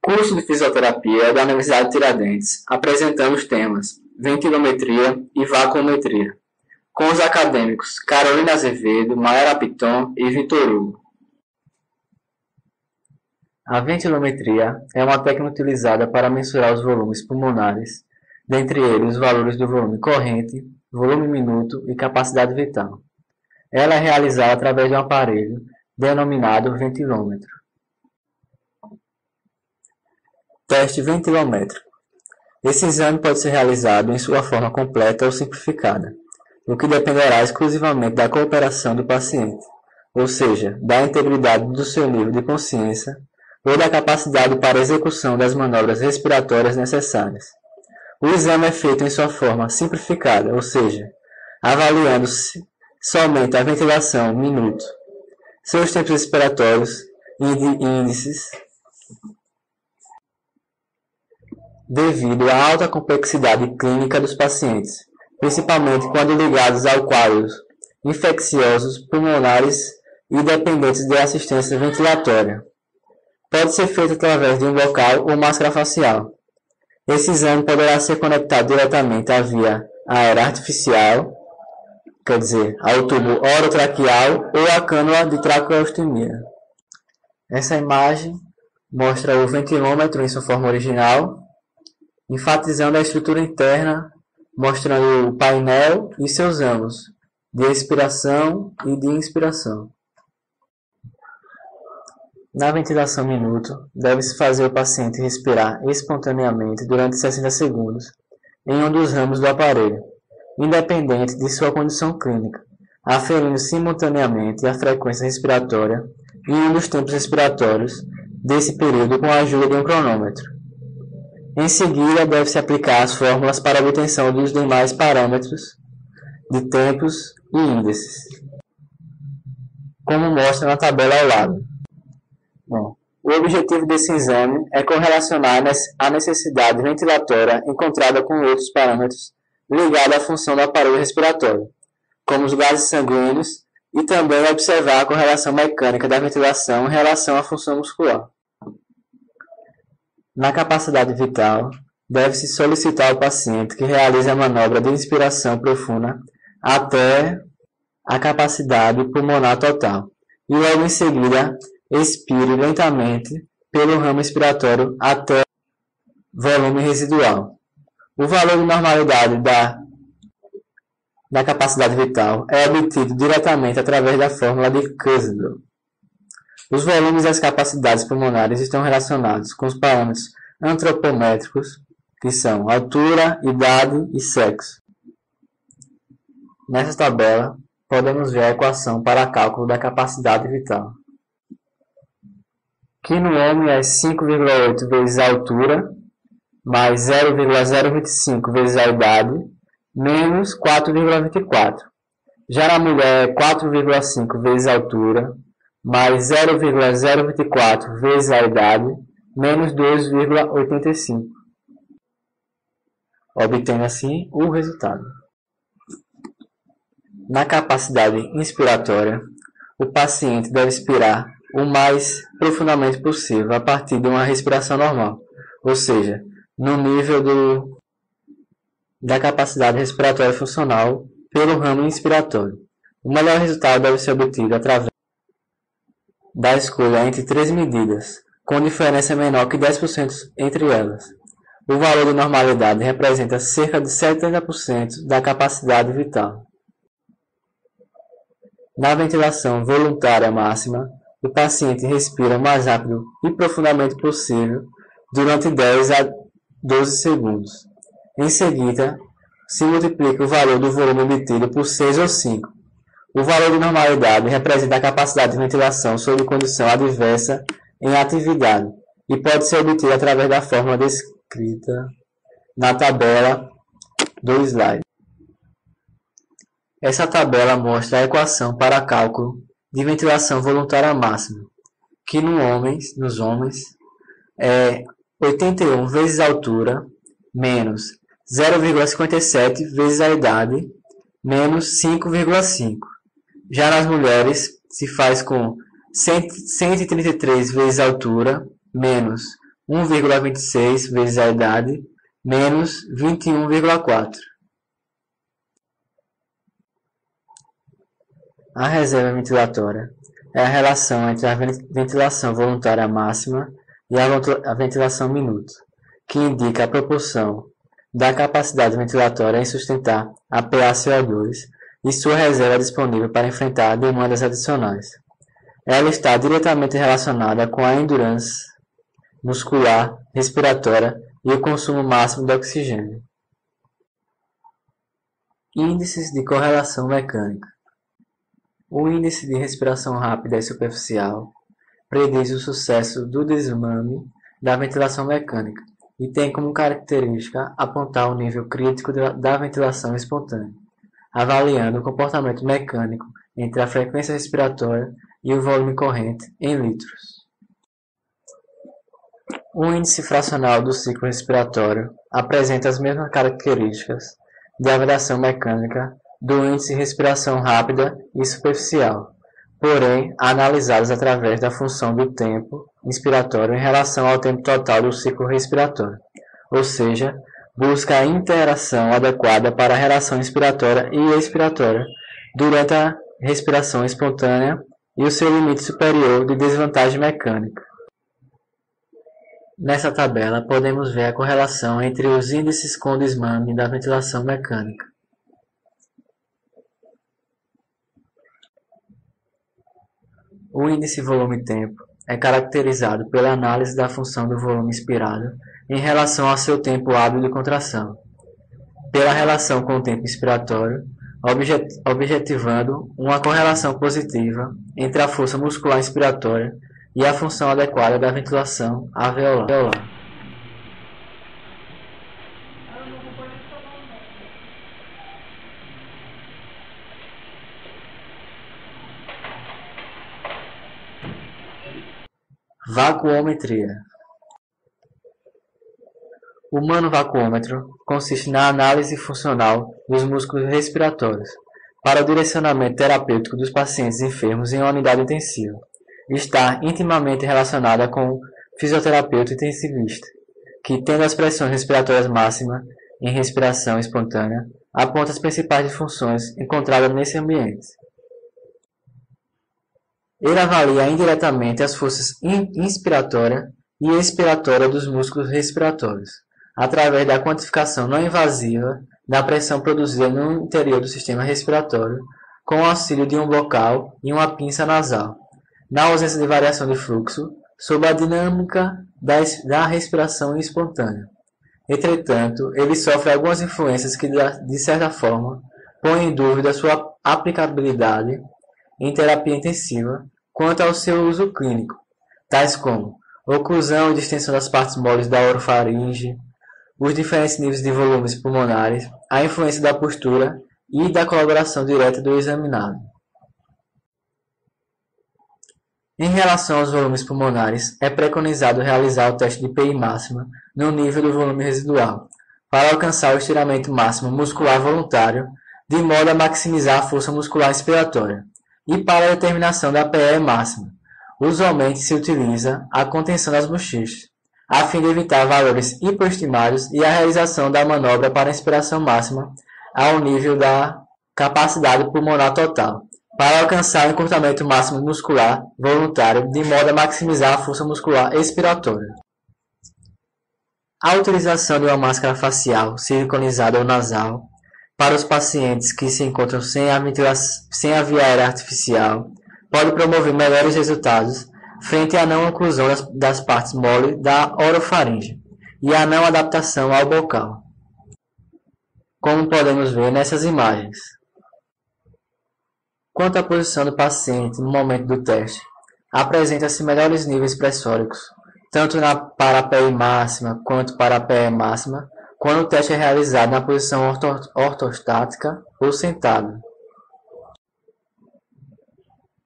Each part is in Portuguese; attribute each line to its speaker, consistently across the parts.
Speaker 1: Curso de Fisioterapia da Universidade de Tiradentes, apresentando os temas Ventilometria e Vacuometria, com os acadêmicos Carolina Azevedo, Mayara Piton e Vitor Hugo. A ventilometria é uma técnica utilizada para mensurar os volumes pulmonares, dentre eles os valores do volume corrente, volume minuto e capacidade vital. Ela é realizada através de um aparelho denominado ventilômetro. Teste ventilométrico. Esse exame pode ser realizado em sua forma completa ou simplificada, o que dependerá exclusivamente da cooperação do paciente, ou seja, da integridade do seu nível de consciência ou da capacidade para a execução das manobras respiratórias necessárias. O exame é feito em sua forma simplificada, ou seja, avaliando-se somente a ventilação minuto, seus tempos respiratórios e índices, devido à alta complexidade clínica dos pacientes, principalmente quando ligados a quadros infecciosos, pulmonares e dependentes de assistência ventilatória. Pode ser feito através de um bocal ou máscara facial. Esse exame poderá ser conectado diretamente à via aérea artificial, quer dizer, ao tubo orotraqueal ou à cânula de traqueostomia. Essa imagem mostra o ventilômetro em sua forma original, enfatizando a estrutura interna, mostrando o painel e seus ângulos de expiração e de inspiração. Na ventilação minuto, deve-se fazer o paciente respirar espontaneamente durante 60 segundos em um dos ramos do aparelho, independente de sua condição clínica, aferindo simultaneamente a frequência respiratória e um dos tempos respiratórios desse período com a ajuda de um cronômetro. Em seguida, deve-se aplicar as fórmulas para a obtenção dos demais parâmetros de tempos e índices, como mostra na tabela ao lado. Bom, o objetivo desse exame é correlacionar a necessidade ventilatória encontrada com outros parâmetros ligados à função do aparelho respiratório, como os gases sanguíneos, e também observar a correlação mecânica da ventilação em relação à função muscular. Na capacidade vital, deve-se solicitar ao paciente que realize a manobra de inspiração profunda até a capacidade pulmonar total, e logo em seguida expire lentamente pelo ramo expiratório até volume residual. O valor de normalidade da capacidade vital é obtido diretamente através da fórmula de Kuznets. Os volumes e as capacidades pulmonares estão relacionados com os parâmetros antropométricos, que são altura, idade e sexo. Nessa tabela, podemos ver a equação para cálculo da capacidade vital, que no homem é 5,8 vezes a altura, mais 0,025 vezes a idade, menos 4,24. Já na mulher é 4,5 vezes a altura, mais 0,024 vezes a idade, menos 2,85. Obtendo assim o resultado. Na capacidade inspiratória, o paciente deve expirar o mais profundamente possível a partir de uma respiração normal, ou seja, no nível da capacidade respiratória funcional pelo ramo inspiratório. O melhor resultado deve ser obtido através da escolha entre três medidas, com diferença menor que 10% entre elas. O valor de normalidade representa cerca de 70% da capacidade vital. Na ventilação voluntária máxima, o paciente respira o mais rápido e profundamente possível durante 10 a 12 segundos. Em seguida, se multiplica o valor do volume obtido por 6 ou 5. O valor de normalidade representa a capacidade de ventilação sob condição adversa em atividade e pode ser obtido através da fórmula descrita na tabela do slide. Essa tabela mostra a equação para cálculo de ventilação voluntária máxima, que nos homens é 81 vezes a altura, menos 0,57 vezes a idade, menos 5,5. Já nas mulheres, se faz com 133 vezes a altura, menos 1,26 vezes a idade, menos 21,4. A reserva ventilatória é a relação entre a ventilação voluntária máxima e a ventilação minuto, que indica a proporção da capacidade ventilatória em sustentar a PaCO2 e sua reserva disponível para enfrentar demandas adicionais. Ela está diretamente relacionada com a endurance muscular, respiratória e o consumo máximo de oxigênio. Índices de correlação mecânica. O índice de respiração rápida e superficial prediz o sucesso do desmame da ventilação mecânica e tem como característica apontar o nível crítico da ventilação espontânea, avaliando o comportamento mecânico entre a frequência respiratória e o volume corrente em litros. O índice fracional do ciclo respiratório apresenta as mesmas características de avaliação mecânica do índice de respiração rápida e superficial, porém analisados através da função do tempo inspiratório em relação ao tempo total do ciclo respiratório, ou seja, busca a interação adequada para a relação inspiratória e expiratória durante a respiração espontânea e o seu limite superior de desvantagem mecânica. Nessa tabela podemos ver a correlação entre os índices com desmame da ventilação mecânica. O índice volume-tempo é caracterizado pela análise da função do volume inspirado em relação ao seu tempo hábil de contração, pela relação com o tempo inspiratório, objetivando uma correlação positiva entre a força muscular inspiratória e a função adequada da ventilação alveolar. Vacuometria. O manovacuômetro consiste na análise funcional dos músculos respiratórios para o direcionamento terapêutico dos pacientes enfermos em uma unidade intensiva. Está intimamente relacionada com o fisioterapeuta intensivista, que, tendo as pressões respiratórias máximas em respiração espontânea, aponta as principais disfunções encontradas nesse ambiente. Ele avalia indiretamente as forças inspiratória e expiratória dos músculos respiratórios, através da quantificação não invasiva da pressão produzida no interior do sistema respiratório, com o auxílio de um bocal e uma pinça nasal, na ausência de variação de fluxo, sob a dinâmica da respiração espontânea. Entretanto, ele sofre algumas influências que, de certa forma, põem em dúvida sua aplicabilidade em terapia intensiva quanto ao seu uso clínico, tais como oclusão e distensão das partes moles da orofaringe, os diferentes níveis de volumes pulmonares, a influência da postura e da colaboração direta do examinado. Em relação aos volumes pulmonares, é preconizado realizar o teste de PI máxima no nível do volume residual, para alcançar o estiramento máximo muscular voluntário, de modo a maximizar a força muscular inspiratória, e para a determinação da PE máxima. Usualmente se utiliza a contenção das bochechas, a fim de evitar valores hipoestimados e a realização da manobra para a inspiração máxima ao nível da capacidade pulmonar total, para alcançar o encurtamento máximo muscular voluntário, de modo a maximizar a força muscular expiratória. A utilização de uma máscara facial, siliconizada ou nasal, para os pacientes que se encontram sem a via aérea artificial, pode promover melhores resultados frente à não oclusão das partes mole da orofaringe e à não adaptação ao bocal, como podemos ver nessas imagens. Quanto à posição do paciente no momento do teste, apresenta-se melhores níveis pressóricos, tanto para a PI máxima quanto para a PE máxima, quando o teste é realizado na posição ortostática ou sentado.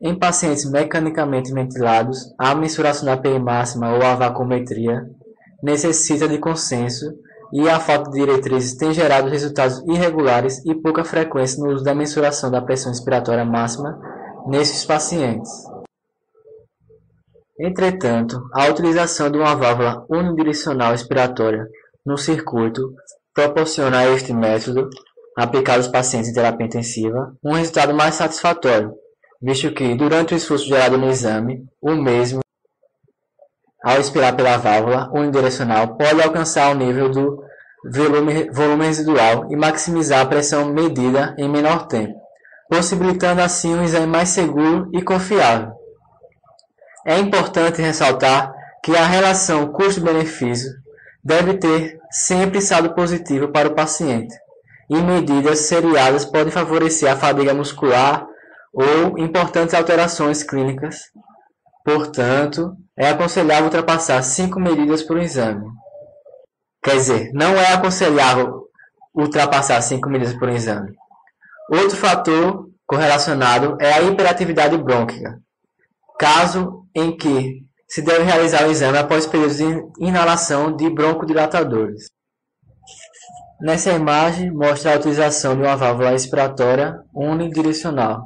Speaker 1: Em pacientes mecanicamente ventilados, a mensuração da PI máxima ou a vacuometria necessita de consenso e a falta de diretrizes tem gerado resultados irregulares e pouca frequência no uso da mensuração da pressão inspiratória máxima nesses pacientes. Entretanto, a utilização de uma válvula unidirecional expiratória no circuito proporciona a este método, aplicado aos pacientes em terapia intensiva, um resultado mais satisfatório, visto que, durante o esforço gerado no exame, o mesmo, ao expirar pela válvula unidirecional, pode alcançar o nível do volume residual e maximizar a pressão medida em menor tempo, possibilitando assim um exame mais seguro e confiável. É importante ressaltar que a relação custo-benefício deve ter sempre saldo positivo para o paciente, e medidas seriadas podem favorecer a fadiga muscular ou importantes alterações clínicas. Portanto, é aconselhável ultrapassar 5 medidas por exame. Quer dizer, não é aconselhável ultrapassar 5 medidas por exame. Outro fator correlacionado é a hiperatividade brônquica, caso em que se deve realizar o exame após períodos de inalação de broncodilatadores. Nessa imagem, mostra a utilização de uma válvula expiratória unidirecional.